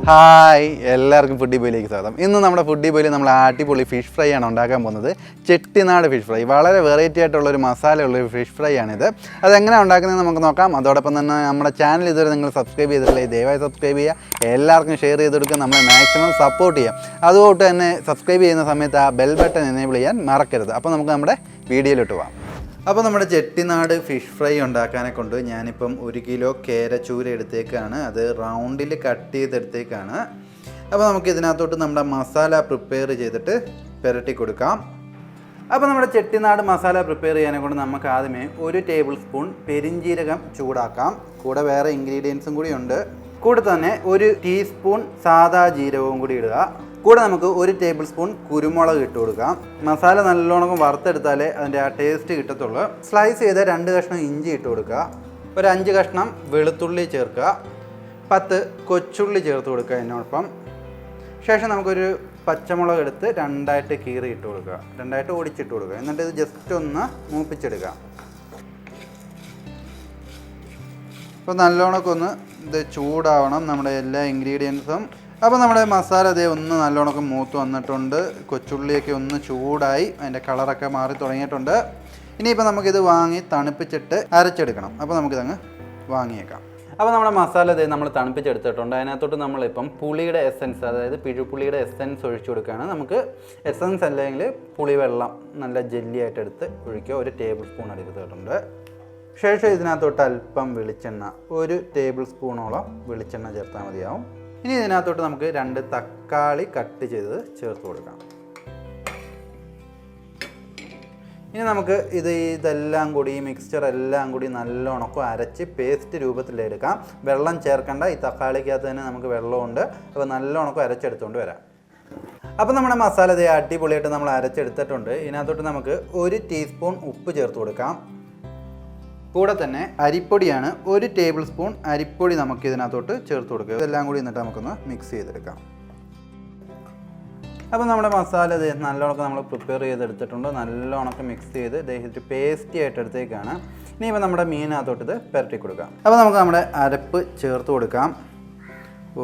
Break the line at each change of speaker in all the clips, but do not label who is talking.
Hi എല്ലാവർക്കും foodie ബോയിലേക്ക് സ്വാഗതം. ഇന്ന് നമ്മുടെ ഫുഡി ബോയിൽ നമ്മൾ അടിപൊളി ഫിഷ് ഫ്രൈ ആണ് ഉണ്ടാക്കാൻ പോകുന്നത്. ചെട്ടിനാട് ഫിഷ് ഫ്രൈ, വളരെ വെറൈറ്റി ആയിട്ടുള്ളൊരു മസാലയുള്ളൊരു ഫിഷ് ഫ്രൈ ആണിത്. അതെങ്ങനെയാണ് ഉണ്ടാക്കുന്നത് നമുക്ക് നോക്കാം. അതോടൊപ്പം തന്നെ നമ്മുടെ ചാനൽ ഇതുവരെ നിങ്ങൾ സബ്സ്ക്രൈബ് ചെയ്തിട്ടില്ല, ദയവായി സബ്സ്ക്രൈബ് ചെയ്യുക, എല്ലാവർക്കും ഷെയർ ചെയ്ത് കൊടുക്കുക, നമ്മളെ മാക്സിമം സപ്പോർട്ട് ചെയ്യുക. അതുകൊണ്ട് തന്നെ സബ്സ്ക്രൈബ് ചെയ്യുന്ന സമയത്ത് ആ ബെൽ ബട്ടൺ എനേബിൾ ചെയ്യാൻ മറക്കരുത്. അപ്പോൾ നമുക്ക് നമ്മുടെ വീഡിയോയിലോട്ട് പോകാം. അപ്പോൾ നമ്മുടെ ചെട്ടിനാട് ഫിഷ് ഫ്രൈ ഉണ്ടാക്കാനെ കൊണ്ട് ഞാനിപ്പം 1 കിലോ കേരച്ചൂര എടുത്തേക്കാണ്. അത് റൗണ്ടിൽ കട്ട് ചെയ്തെടുത്തേക്കാണ്. അപ്പോൾ നമുക്ക് ഇതിനകത്തോട്ട് നമ്മുടെ മസാല പ്രിപ്പയർ ചെയ്തിട്ട് പുരട്ടി കൊടുക്കാം. അപ്പോൾ നമ്മുടെ ചെട്ടിനാട് മസാല പ്രിപ്പയർ ചെയ്യാനെ കൊണ്ട് നമുക്ക് ആദ്യമേ 1 ടേബിൾ സ്പൂൺ പെരിഞ്ജീരകം ചൂടാക്കാം. കൂടെ വേറെ ഇൻഗ്രീഡിയൻസും കൂടി ഉണ്ട്. കൂടെ തന്നെ 1 ടീസ്പൂൺ സാദാ ജീരകവും കൂടി ഇടുക. കൂടെ നമുക്ക് 1 ടേബിൾ സ്പൂൺ കുരുമുളക് ഇട്ട് കൊടുക്കാം. മസാല നല്ലോണം വറുത്തെടുത്താലേ അതിൻ്റെ ആ ടേസ്റ്റ് കിട്ടത്തുള്ളൂ. സ്ലൈസ് ചെയ്ത് 2 കഷ്ണം ഇഞ്ചി ഇട്ട് കൊടുക്കുക. ഒരു 5 കഷ്ണം വെളുത്തുള്ളി ചേർക്കുക. 10 കൊച്ചുള്ളി ചേർത്ത് കൊടുക്കുക അതിനോടൊപ്പം. ശേഷം നമുക്കൊരു പച്ചമുളക് എടുത്ത് 2ആയിട്ട് കീറി ഇട്ട് കൊടുക്കുക, 2ആയിട്ട് ഒടിച്ചിട്ട് കൊടുക്കുക. എന്നിട്ട് ഇത് ജസ്റ്റ് ഒന്ന് മൂപ്പിച്ചെടുക്കുക. അപ്പോൾ നല്ലോണമൊക്കെ ഒന്ന് ഇത് ചൂടാവണം നമ്മുടെ എല്ലാ ഇൻഗ്രീഡിയൻസും. അപ്പോൾ നമ്മുടെ മസാല ഇതേ ഒന്ന് നല്ലോണമൊക്കെ മൂത്ത് വന്നിട്ടുണ്ട്. കൊച്ചുള്ളിയൊക്കെ ഒന്ന് ചൂടായി, അതിൻ്റെ കളറൊക്കെ മാറി തുടങ്ങിയിട്ടുണ്ട്. ഇനിയിപ്പോൾ നമുക്കിത് വാങ്ങി തണുപ്പിച്ചിട്ട് അരച്ചെടുക്കണം. അപ്പോൾ നമുക്കിതങ്ങ് വാങ്ങിയേക്കാം. അപ്പോൾ നമ്മുടെ മസാല ഇതേ നമ്മൾ തണുപ്പിച്ചെടുത്തിട്ടുണ്ട്. അതിനകത്തോട്ട് നമ്മളിപ്പം പുളിയുടെ എസൻസ്, അതായത് പിഴുപുളിയുടെ എസൻസ് ഒഴിച്ചു കൊടുക്കുകയാണ്. നമുക്ക് എസൻസ് അല്ലെങ്കിൽ പുളിവെള്ളം നല്ല ജെല്ലിയായിട്ട് എടുത്ത് ഒഴിക്കുക. 1 ടേബിൾ സ്പൂൺ എടുത്തിട്ടുണ്ട്. ശേഷം ഇതിനകത്തോട്ട് അല്പം വെളിച്ചെണ്ണ, 1 ടേബിൾ സ്പൂണോളം വെളിച്ചെണ്ണ ചേർത്താൽ മതിയാവും. ഇനി ഇതിനകത്തോട്ട് നമുക്ക് 2 തക്കാളി കട്ട് ചെയ്ത് ചേർത്ത് കൊടുക്കാം. ഇനി നമുക്ക് ഇതെല്ലാം കൂടി, ഈ മിക്സ്ചർ എല്ലാം കൂടി നല്ലോണം അരച്ച് പേസ്റ്റ് രൂപത്തിലെടുക്കാം. വെള്ളം ചേർക്കേണ്ട, ഈ തക്കാളിക്കകത്ത് തന്നെ നമുക്ക് വെള്ളമുണ്ട്. അപ്പോൾ നല്ലോണം അരച്ചെടുത്തുകൊണ്ട് വരാം. അപ്പോൾ നമ്മുടെ മസാല ഇത് അടിപൊളിയായിട്ട് നമ്മൾ അരച്ചെടുത്തിട്ടുണ്ട്. ഇതിനകത്തോട്ട് നമുക്ക് 1 ടീസ്പൂൺ ഉപ്പ് ചേർത്ത് കൊടുക്കാം. കൂടെ തന്നെ അരിപ്പൊടിയാണ്, 1 ടേബിൾ സ്പൂൺ അരിപ്പൊടി നമുക്ക് ഇതിനകത്തോട്ട് ചേർത്ത് കൊടുക്കുക. ഇതെല്ലാം കൂടി എന്നിട്ട് നമുക്കൊന്ന് മിക്സ് ചെയ്തെടുക്കാം. അപ്പോൾ നമ്മുടെ മസാല ഇത് നല്ലോണം നമ്മൾ പ്രിപ്പയർ ചെയ്തെടുത്തിട്ടുണ്ട്. നല്ലോണം മിക്സ് ചെയ്ത് ഇദ്ദേഹത്തിന് പേസ്റ്റി ആയിട്ട് എടുത്തേക്കാണ്. ഇനിയിപ്പോൾ നമ്മുടെ മീനകത്തോട്ട് ഇത് പുരട്ടി കൊടുക്കാം. അപ്പോൾ നമുക്ക് നമ്മുടെ അരപ്പ് ചേർത്ത് കൊടുക്കാം.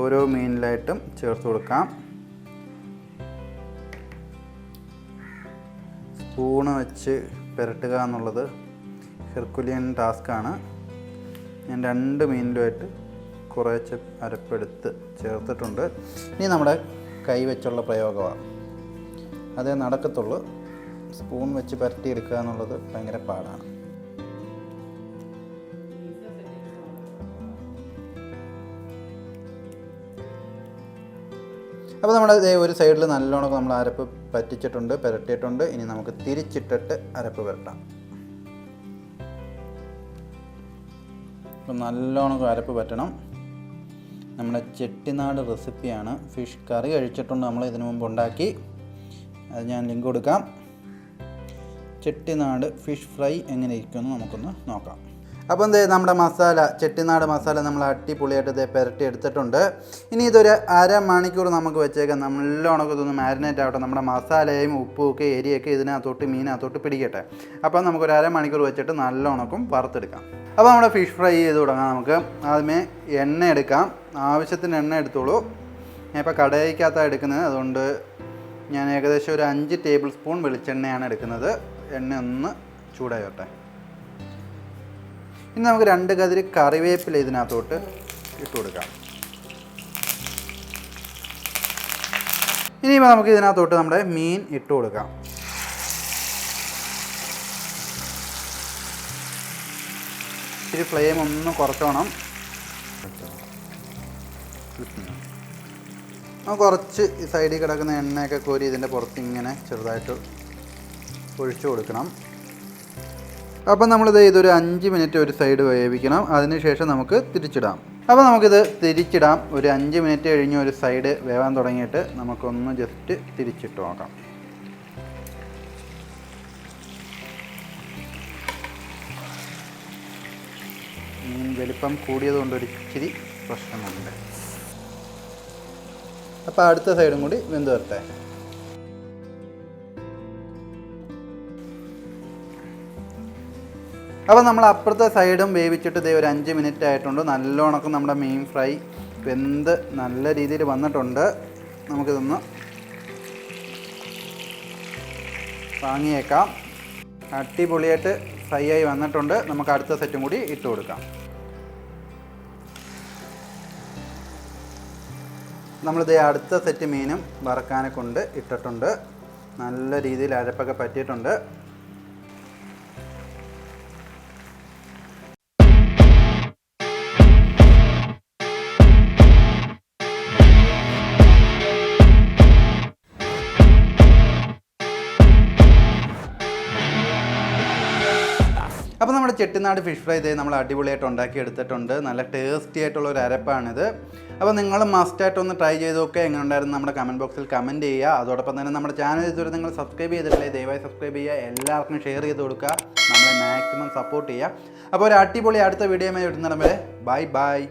ഓരോ മീനിലായിട്ടും ചേർത്ത് കൊടുക്കാം. സ്പൂണ് വെച്ച് പുരട്ടുക എന്നുള്ളത് ഹെർക്കുലിയൻ ടാസ്ക്കാണ്. ഞാൻ 2 മീനിലുമായിട്ട് കുറേശ്ശെ അരപ്പെടുത്ത് ചേർത്തിട്ടുണ്ട്. ഇനി നമ്മുടെ കൈ വെച്ചുള്ള പ്രയോഗമാണ്, അതേ നടക്കത്തുള്ളൂ. സ്പൂൺ വെച്ച് പരട്ടിയെടുക്കുക എന്നുള്ളത് ഭയങ്കര പാടാണ്. അപ്പോൾ നമ്മുടെ ഒരു സൈഡിൽ നല്ലോണം നമ്മൾ അരപ്പ് പറ്റിച്ചിട്ടുണ്ട്, പുരട്ടിയിട്ടുണ്ട്. ഇനി നമുക്ക് തിരിച്ചിട്ടിട്ട് അരപ്പ് പുരട്ടാം. അപ്പം നല്ലോണം അരപ്പ് പറ്റണം. നമ്മുടെ ചെട്ടിനാട് റെസിപ്പിയാണ്. ഫിഷ് കറി കഴിച്ചിട്ടുണ്ട് നമ്മൾ ഇതിനു മുമ്പ് ഉണ്ടാക്കി, അത് ഞാൻ ലിങ്ക് കൊടുക്കാം. ചെട്ടിനാട് ഫിഷ് ഫ്രൈ എങ്ങനെ ഇരിക്കുമെന്ന് നമുക്കൊന്ന് നോക്കാം. അപ്പോൾ നമ്മുടെ മസാല, ചെട്ടിനാട് മസാല നമ്മൾ അടിപൊളിയായിട്ട് പുരട്ടി എടുത്തിട്ടുണ്ട്. ഇനി ഇതൊരു 1/2 മണിക്കൂർ നമുക്ക് വെച്ചേക്കാം. നല്ലോണം ഇതൊന്ന് മാരിനേറ്റ് ആവട്ടെ. നമ്മുടെ മസാലയും ഉപ്പും ഒക്കെ എരിയൊക്കെ ഇതിനകത്തോട്ട് മീനകത്തോട്ട് പിടിക്കട്ടെ. അപ്പോൾ നമുക്കൊരു 1/2 മണിക്കൂർ വെച്ചിട്ട് നല്ലോണം വറുത്തെടുക്കാം. അപ്പോൾ നമ്മുടെ ഫിഷ് ഫ്രൈ ചെയ്ത് തുടങ്ങാം. നമുക്ക് ആദ്യമേ എണ്ണ എടുക്കാം. ആവശ്യത്തിന് എണ്ണ എടുത്തോളൂ. ഞാൻ ഇപ്പോൾ കടയിക്കകത്താണ് എടുക്കുന്നത്, അതുകൊണ്ട് ഞാൻ ഏകദേശം ഒരു 5 ടേബിൾ സ്പൂൺ വെളിച്ചെണ്ണയാണ് എടുക്കുന്നത്. എണ്ണ ഒന്ന് ചൂടായി വരട്ടെ. ഇനി നമുക്ക് 2 കതിര് കറിവേപ്പില ഇതിനകത്തോട്ട് ഇട്ട് കൊടുക്കാം. ഇനിയിപ്പോൾ നമുക്ക് ഇതിനകത്തോട്ട് നമ്മുടെ മീൻ ഇട്ട് കൊടുക്കാം. ഇത്തിരി ഫ്ലെയിം ഒന്ന് കുറച്ചോണം. കുറച്ച് ഈ സൈഡിൽ കിടക്കുന്ന എണ്ണയൊക്കെ കോരി ഇതിൻ്റെ പുറത്ത് ഇങ്ങനെ ചെറുതായിട്ട് ഒഴിച്ചു കൊടുക്കണം. അപ്പം നമ്മളിത് ഇതൊരു 5 മിനിറ്റ് ഒരു സൈഡ് വേവിക്കണം. അതിനുശേഷം നമുക്ക് തിരിച്ചിടാം. അപ്പോൾ നമുക്കിത് തിരിച്ചിടാം. ഒരു 5 മിനിറ്റ് കഴിഞ്ഞ് ഒരു സൈഡ് വേവാൻ തുടങ്ങിയിട്ട് നമുക്കൊന്ന് ജസ്റ്റ് തിരിച്ചിട്ട് നോക്കാം. മീൻ വലിപ്പം കൂടിയതുകൊണ്ട് ഒരു ഇച്ചിരി പ്രശ്നമുണ്ട്. അപ്പോൾ അടുത്ത സൈഡും കൂടി വെന്ത് വരട്ടെ. അപ്പോൾ നമ്മൾ അപ്പുറത്തെ സൈഡും വേവിച്ചിട്ട് ഇതേ ഒരു 5 മിനിറ്റ് ആയിട്ടുണ്ട്. നല്ലോണം നമ്മുടെ മീൻ ഫ്രൈ വെന്ത് നല്ല രീതിയിൽ വന്നിട്ടുണ്ട്. നമുക്കിതൊന്ന് വാങ്ങിയേക്കാം. അടിപൊളിയായിട്ട് ഫ്രൈ ആയി വന്നിട്ടുണ്ട്. നമുക്ക് അടുത്ത സെറ്റും കൂടി ഇട്ട് കൊടുക്കാം. നമ്മളിത് അടുത്ത സെറ്റ് മീനും വറക്കാനെ കൊണ്ട് ഇട്ടിട്ടുണ്ട്. നല്ല രീതിയിൽ അരപ്പൊക്കെ പറ്റിയിട്ടുണ്ട്. അപ്പോൾ നമ്മുടെ ചെട്ടിനാട് ഫിഷ് ഫ്രൈ ഇതേ നമ്മൾ അടിപൊളിയായിട്ട് ഉണ്ടാക്കി എടുത്തിട്ടുണ്ട്. നല്ല ടേസ്റ്റി ആയിട്ടുള്ള ഒരു അരപ്പാണിത്. അപ്പോൾ നിങ്ങൾ മസ്റ്റായിട്ടൊന്ന് ട്രൈ ചെയ്ത് നോക്കുക. എങ്ങനെ ഉണ്ടായിരുന്നു നമ്മുടെ കമൻറ്റ് ബോക്സിൽ കമൻറ്റ് ചെയ്യുക. അതോടൊപ്പം തന്നെ നമ്മുടെ ചാനൽ ഇതുവരെ നിങ്ങൾ സബ്സ്ക്രൈബ് ചെയ്തിട്ടില്ലേ, ദയവായി സബ്സ്ക്രൈബ് ചെയ്യുക. എല്ലാവർക്കും ഷെയർ ചെയ്ത് കൊടുക്കുക. നമ്മളെ മാക്സിമം സപ്പോർട്ട് ചെയ്യുക. അപ്പോൾ ഒരു അടിപൊളി അടുത്ത വീഡിയോ വരുന്നിടം വരെ ബൈ ബൈ.